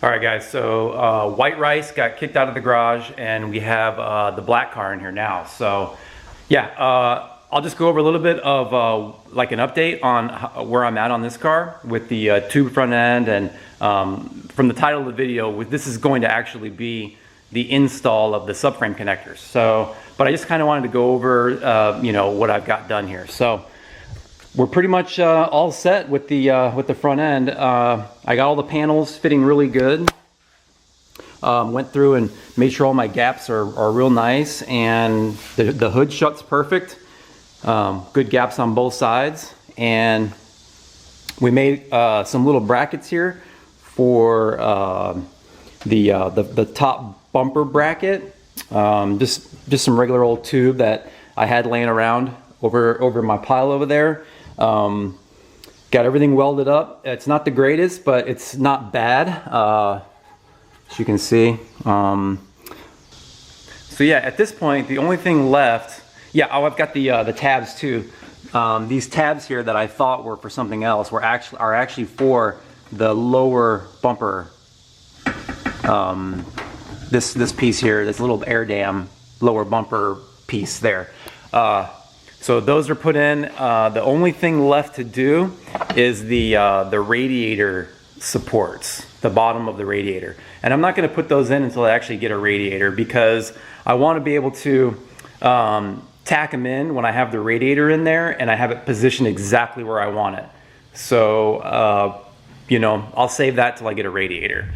All right, guys, so White Rice got kicked out of the garage, and we have the black car in here now. So, yeah, I'll just go over a little bit of like an update on where I'm at on this car with the tube front end. And from the title of the video, this is going to actually be the install of the subframe connectors. So, but I just kind of wanted to go over, you know, what I've got done here. So, we're pretty much all set with the front end. I got all the panels fitting really good. Went through and made sure all my gaps are real nice, and the hood shuts perfect. Good gaps on both sides, and we made some little brackets here for the top bumper bracket. Just some regular old tube that I had laying around over my pile over there. Got everything welded up. It's not the greatest, but it's not bad, as you can see. So yeah, at this point, the only thing left, yeah, oh, I've got the tabs too. These tabs here that I thought were for something else are actually for the lower bumper. This piece here, this little air dam lower bumper piece there. So those are put in. The only thing left to do is the radiator supports, the bottom of the radiator. And I'm not going to put those in until I actually get a radiator, because I want to be able to tack them in when I have the radiator in there and I have it positioned exactly where I want it. So, you know, I'll save that till I get a radiator.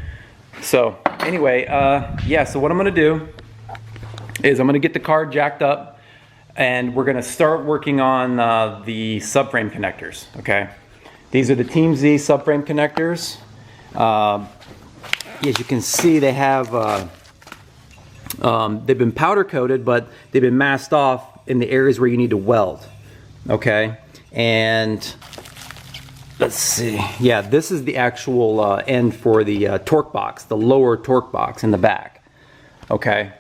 So anyway, yeah, so what I'm going to do is I'm going to get the car jacked up, and we're going to start working on the subframe connectors. Okay, these are the Team Z subframe connectors. As you can see, they have they've been powder coated, but they've been masked off in the areas where you need to weld. Okay, and let's see. Yeah, this is the actual end for the torque box, the lower torque box in the back. Okay,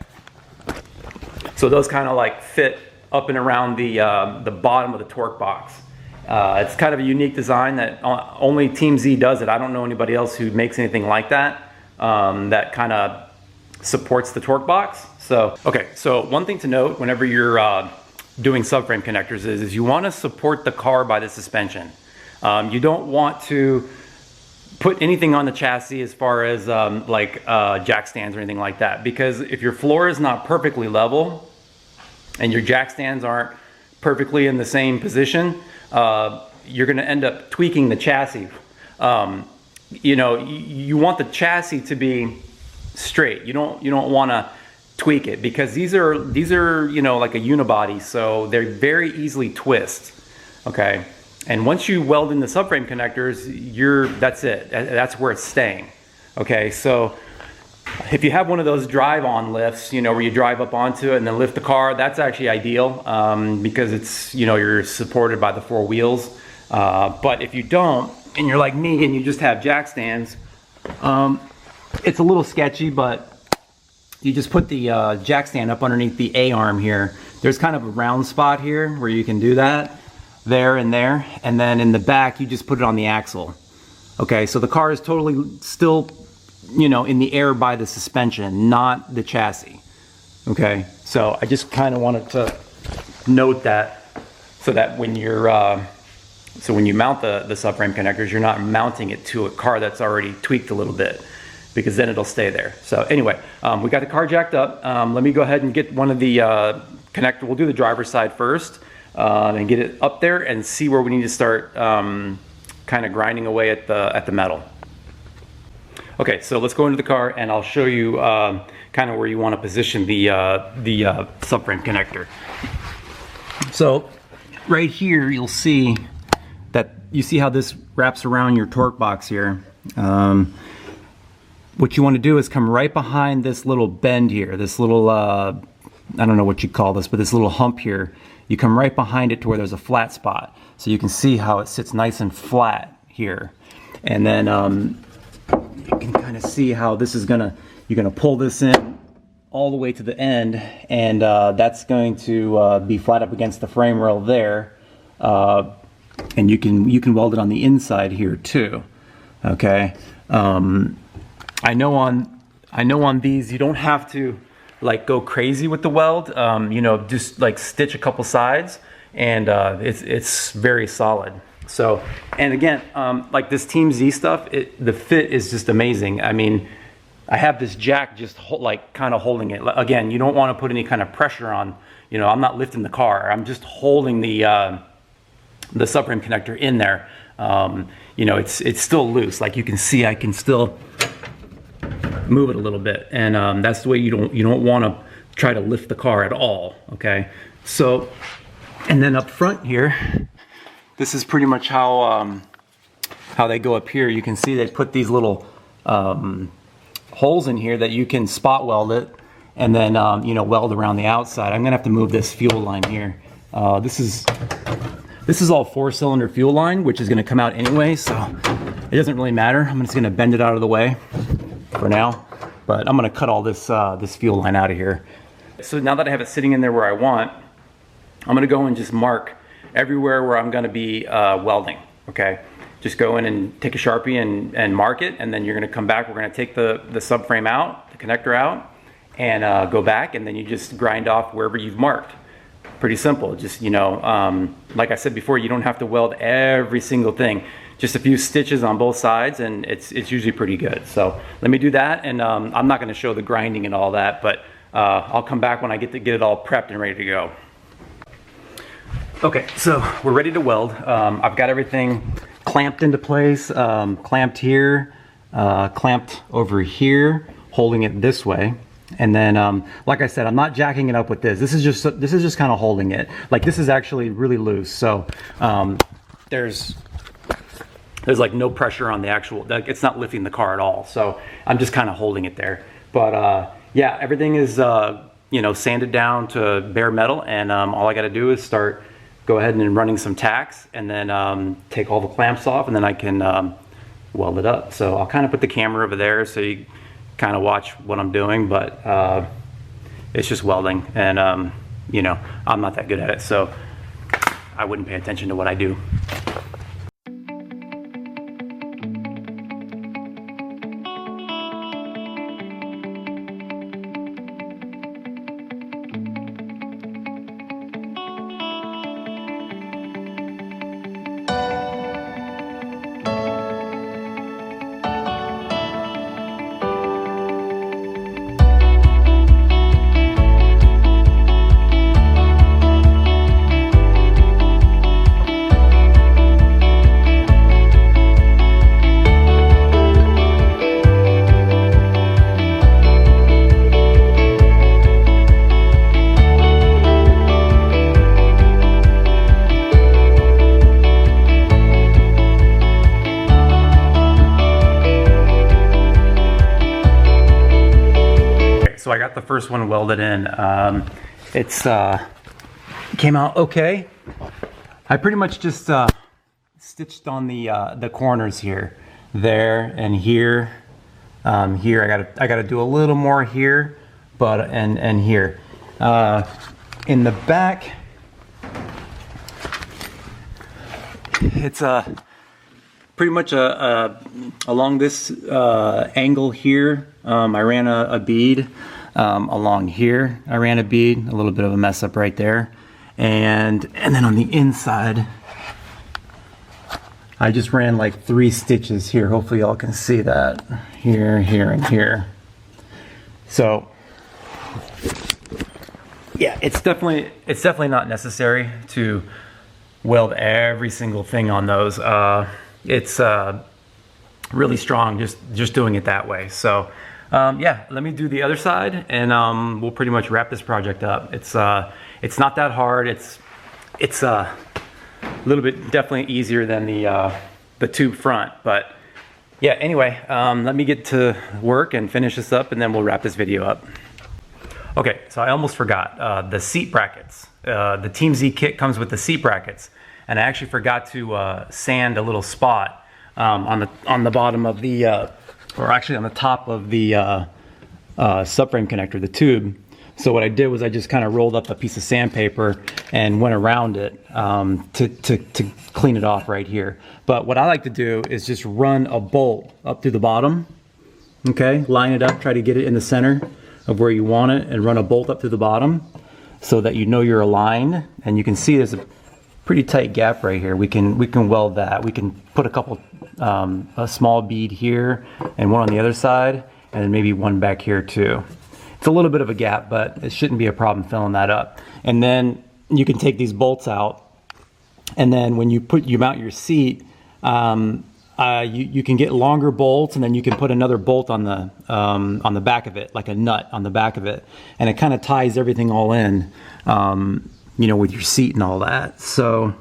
so those kind of like fit up and around the bottom of the torque box. It's kind of a unique design that only Team Z does it. I don't know anybody else who makes anything like that, that kind of supports the torque box. So, okay, so one thing to note whenever you're doing subframe connectors is you want to support the car by the suspension. You don't want to put anything on the chassis as far as like jack stands or anything like that, because if your floor is not perfectly level and your jack stands aren't perfectly in the same position, you're going to end up tweaking the chassis. You know, you want the chassis to be straight. You don't want to tweak it, because these are you know, like a unibody, so they're very easily twist. Okay, and once you weld in the subframe connectors, that's it. That's where it's staying. Okay, so if you have one of those drive-on lifts, you know, where you drive up onto it and then lift the car, that's actually ideal, because it's, you know, you're supported by the four wheels. But if you don't, and you're like me and you just have jack stands, it's a little sketchy, but you just put the jack stand up underneath the A-arm here. There's kind of a round spot here where you can do that, there and there, and then in the back you just put it on the axle. Okay, so the car is totally still, you know, in the air by the suspension, not the chassis. Okay, so I just kind of wanted to note that, so that when you're when you mount the subframe connectors, you're not mounting it to a car that's already tweaked a little bit, because then it'll stay there. So anyway, we got the car jacked up. Let me go ahead and get one of the connector. We'll do the driver's side first, and get it up there and see where we need to start kind of grinding away at the metal. Okay, so let's go into the car and I'll show you kind of where you want to position the subframe connector. So right here you'll see that, you see how this wraps around your torque box here. What you want to do is come right behind this little bend here, this little, I don't know what you call this, but this little hump here. You come right behind it to where there's a flat spot. So you can see how it sits nice and flat here. And then you can kind of see how this is you're gonna pull this in all the way to the end, and that's going to be flat up against the frame rail there. And you can weld it on the inside here too. Okay. I know on these you don't have to like go crazy with the weld. You know, just like stitch a couple sides, and it's very solid. So, and again, like this Team Z stuff, the fit is just amazing. I mean, I have this jack just like kind of holding it. Again, you don't want to put any kind of pressure on. You know, I'm not lifting the car. I'm just holding the subframe connector in there. You know, it's still loose. Like you can see, I can still move it a little bit, and that's the way you don't want to try to lift the car at all. Okay, so, and then up front here, this is pretty much how they go up here. You can see they put these little holes in here that you can spot weld it, and then you know, weld around the outside. I'm gonna have to move this fuel line here. This is all 4-cylinder fuel line, which is gonna come out anyway, so it doesn't really matter. I'm just gonna bend it out of the way for now, but I'm gonna cut all this this fuel line out of here. So now that I have it sitting in there where I want, I'm gonna go and just mark everywhere where I'm gonna be welding, okay? Just go in and take a Sharpie and mark it, and then you're gonna come back. We're gonna take the subframe out, the connector out, and go back, and then you just grind off wherever you've marked. Pretty simple. Just, you know, like I said before, you don't have to weld every single thing. Just a few stitches on both sides, and it's usually pretty good. So let me do that, and I'm not gonna show the grinding and all that, but I'll come back when I get it all prepped and ready to go. Okay, so we're ready to weld. I've got everything clamped into place, clamped here, clamped over here, holding it this way. And then, like I said, I'm not jacking it up with this. This is just kind of holding it. Like, this is actually really loose. So there's like no pressure on the actual, like, it's not lifting the car at all. So I'm just kind of holding it there. But yeah, everything is you know, sanded down to bare metal, and all I got to do is go ahead and running some tacks, and then take all the clamps off, and then I can weld it up. So I'll kind of put the camera over there so you kind of watch what I'm doing, but it's just welding, and you know, I'm not that good at it, so I wouldn't pay attention to what I do. So I got the first one welded in. It's came out okay. I pretty much just stitched on the corners here, there, and here. Here I gotta do a little more here, but and here. In the back, it's pretty much along this angle here. I ran a bead. Along here I ran a bead, a little bit of a mess up right there, and then on the inside I just ran like 3 stitches here. Hopefully y'all can see that, here, here, and here. So yeah, it's definitely not necessary to weld every single thing on those. It's really strong just doing it that way. So yeah, let me do the other side, and we'll pretty much wrap this project up. It's not that hard. It's a little bit definitely easier than the tube front, but yeah. Anyway, let me get to work and finish this up, and then we'll wrap this video up. Okay, so I almost forgot the seat brackets. The Team Z kit comes with the seat brackets, and I actually forgot to sand a little spot on the bottom of the or actually on the top of the subframe connector, the tube. So what I did was I just kind of rolled up a piece of sandpaper and went around it to clean it off right here. But what I like to do is just run a bolt up through the bottom, Okay, line it up, try to get it in the center of where you want it, and run a bolt up to the bottom so that you know you're aligned. And you can see there's a pretty tight gap right here. We can weld that. We can put a couple a small bead here and one on the other side, and then maybe one back here too. It's a little bit of a gap, but it shouldn't be a problem filling that up. And then you can take these bolts out, and then when you mount your seat, you can get longer bolts, and then you can put another bolt on the back of it, like a nut on the back of it, and it kind of ties everything all in, you know, with your seat and all that. So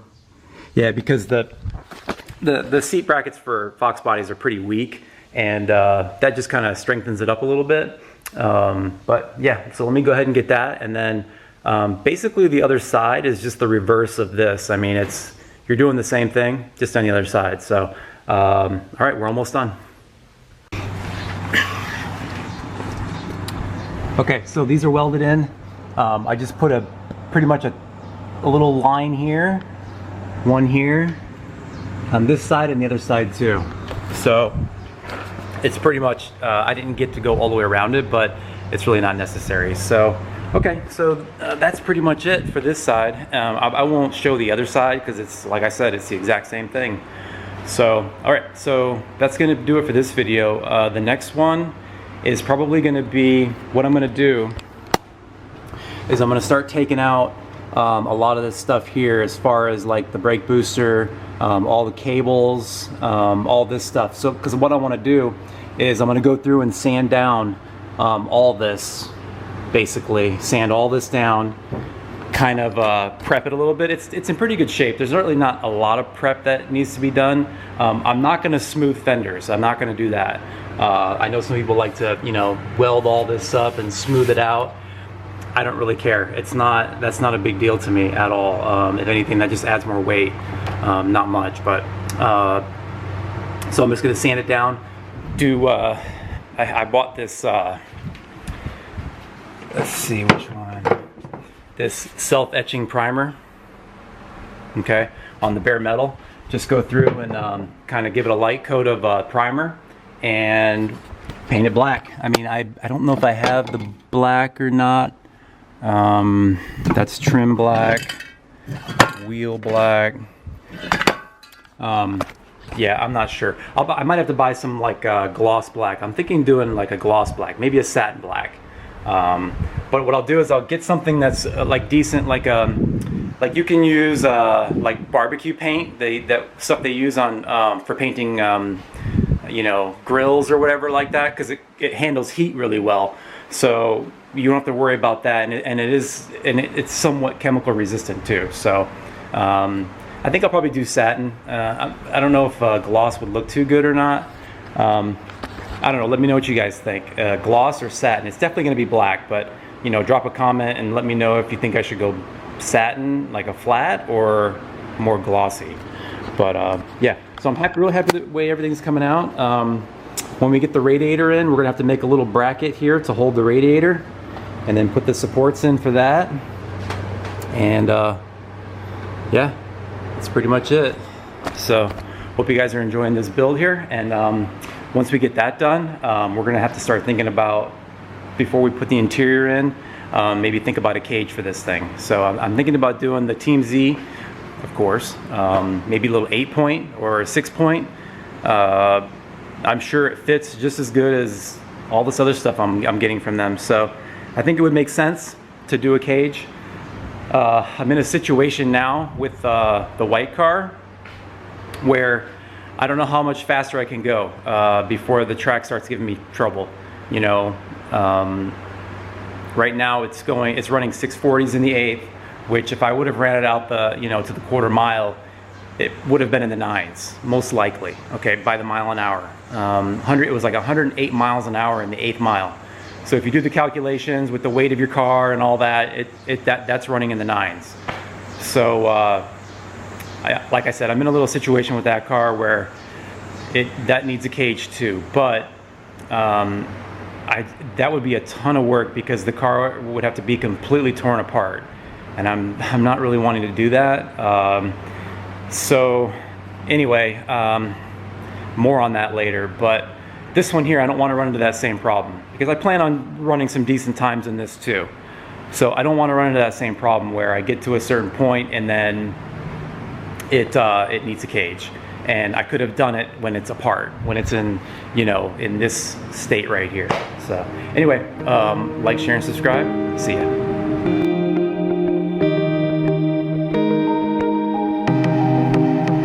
yeah, because the seat brackets for Foxbodies are pretty weak, and that just kind of strengthens it up a little bit. But yeah, so let me go ahead and get that, and then basically the other side is just the reverse of this. I mean, you're doing the same thing, just on the other side. So all right, we're almost done. Okay, so these are welded in. I just put pretty much a little line here, one here, on this side and the other side too. So it's pretty much, I didn't get to go all the way around it, but it's really not necessary. So, okay, so that's pretty much it for this side. I won't show the other side because it's, like I said, it's the exact same thing. So, all right, so that's gonna do it for this video. The next one is probably gonna be, what I'm gonna do is I'm gonna start taking out a lot of this stuff here, as far as like the brake booster, all the cables, all this stuff. So, because what I want to do is I'm going to go through and sand down all this, basically sand all this down, kind of prep it a little bit. It's in pretty good shape. There's really not a lot of prep that needs to be done. I'm not going to smooth fenders. I'm not going to do that. I know some people like to, you know, weld all this up and smooth it out. I don't really care. That's not a big deal to me at all. If anything, that just adds more weight. Not much, but so I'm just gonna sand it down. I bought this, let's see which one, this self-etching primer, okay, on the bare metal. Just go through and kind of give it a light coat of primer and paint it black. I mean, I don't know if I have the black or not. That's trim black, wheel black. Yeah, I'm not sure. I might have to buy some like gloss black. I'm thinking doing like a gloss black, maybe a satin black. But what I'll do is I'll get something that's like decent, like you can use like barbecue paint. That stuff they use on for painting, you know, grills or whatever like that, because it handles heat really well. So you don't have to worry about that, and it's somewhat chemical resistant too. So I think I'll probably do satin. I don't know if gloss would look too good or not. I don't know. Let me know what you guys think. Gloss or satin? It's definitely going to be black, but you know, drop a comment and let me know if you think I should go satin, like a flat, or more glossy. But yeah, so I'm really happy with the way everything's coming out. When we get the radiator in, we're gonna have to make a little bracket here to hold the radiator, and then put the supports in for that. And yeah, that's pretty much it. So hope you guys are enjoying this build here. And once we get that done, we're gonna have to start thinking about, before we put the interior in, maybe think about a cage for this thing. So I'm thinking about doing the Team Z, of course, maybe a little 8-point or a 6-point. I'm sure it fits just as good as all this other stuff I'm getting from them. So I think it would make sense to do a cage. I'm in a situation now with the white car where I don't know how much faster I can go before the track starts giving me trouble. You know, right now it's running 640s in the 8th, which if I would have ran it out to the quarter mile, it would have been in the 9s, most likely, okay, by the mile an hour. It was like 108 miles an hour in the 8th mile. So if you do the calculations with the weight of your car and all that, that's running in the 9s. So like I said, I'm in a little situation with that car where that needs a cage too, but that would be a ton of work because the car would have to be completely torn apart, and I'm not really wanting to do that. So anyway, more on that later. But This one here, I don't want to run into that same problem because I plan on running some decent times in this too. So I don't want to run into that same problem where I get to a certain point and then it needs a cage. And I could have done it when it's apart, when it's in, you know, in this state right here. So anyway, like, share, and subscribe. See ya.